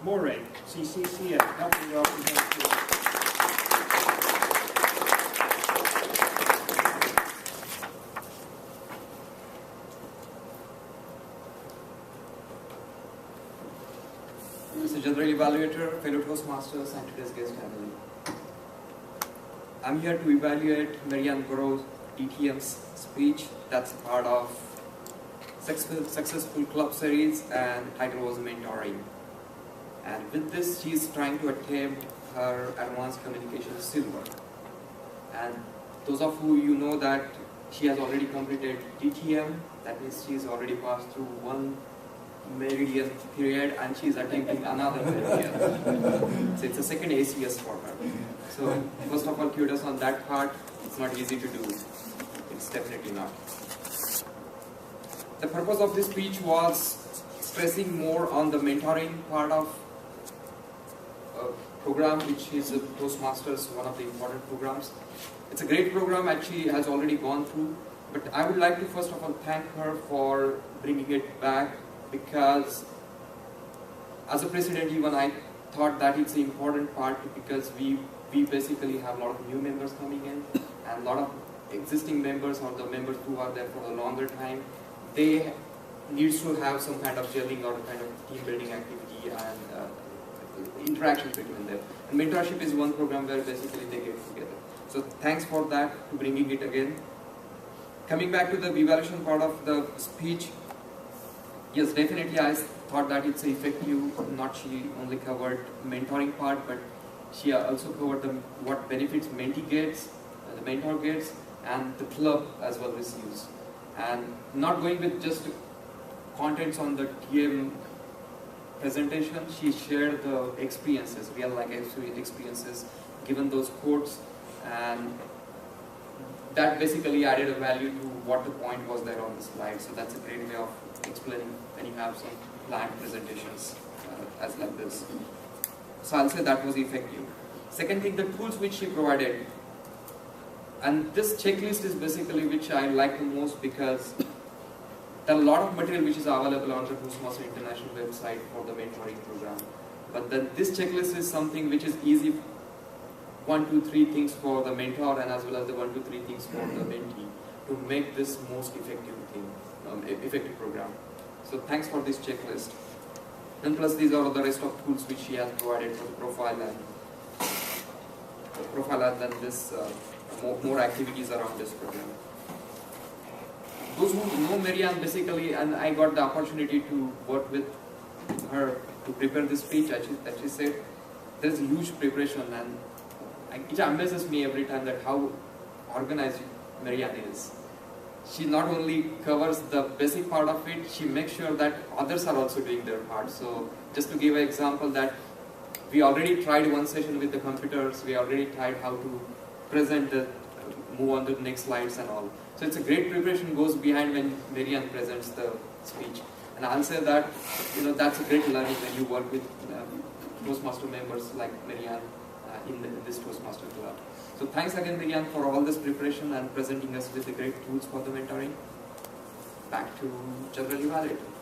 Moray, CCCA, helping you out. Mr. General Evaluator, fellow Toastmasters, and today's guest family. I'm here to evaluate Marianne Burroughs' DTM's speech. That's part of Successful Club Series, and the title was Mentoring. And with this, she's trying to attempt her Advanced Communication Silver. And those of you know that she has already completed DTM, that means she's already passed through one meridian period and she's attempting another meridian. So it's a second ACS for her. So first of all, kudos on that part. It's not easy to do. It's definitely not. The purpose of this speech was stressing more on the mentoring part of a program, which is Toastmasters, one of the important programs. It's a great program, actually has already gone through, but I would like to first of all thank her for bringing it back, because as a president, even I thought that it's an important part, because we basically have a lot of new members coming in, and a lot of existing members or the members who are there for a longer time, they needs to have some kind of gelling or kind of team building activity and interaction between them. And mentorship is one program where basically they get together. So thanks for that, to bringing it again. Coming back to the evaluation part of the speech, yes, definitely I thought that it's effective. Not she only covered mentoring part, but she also covered what benefits mentee gets, the mentor gets, and the club as well receives. And not going with just contents on the TM presentation, she shared the experiences, real life experiences, given those quotes, and that basically added a value to what the point was there on the slide. So that's a great way of explaining when you have some planned presentations as like this. So I'll say that was effective. Second thing, the tools which she provided. And this checklist is basically which I like the most, because there are a lot of material which is available on the Toastmasters International website for the mentoring program. But then this checklist is something which is easy, 1, 2, 3 things for the mentor, and as well as the 1, 2, 3 things for the mentee, to make this most effective thing, effective program. So thanks for this checklist. And plus these are the rest of tools which she has provided for the profile and then this more activities around this program. Those who know Marianne basically, and I got the opportunity to work with her to prepare this speech, as she said, there's a huge preparation, and it amazes me every time that how organized Marianne is. She not only covers the basic part of it, she makes sure that others are also doing their part. So just to give an example, that we already tried one session with the computers, we already tried how to present the, move on to the next slides and all. So it's a great preparation goes behind when Marianne presents the speech. And I'll say that, that's a great learning when you work with Toastmaster members like Marianne in this Toastmaster club. So thanks again, Marianne, for all this preparation and presenting us with the great tools for the mentoring. Back to General Evaluator.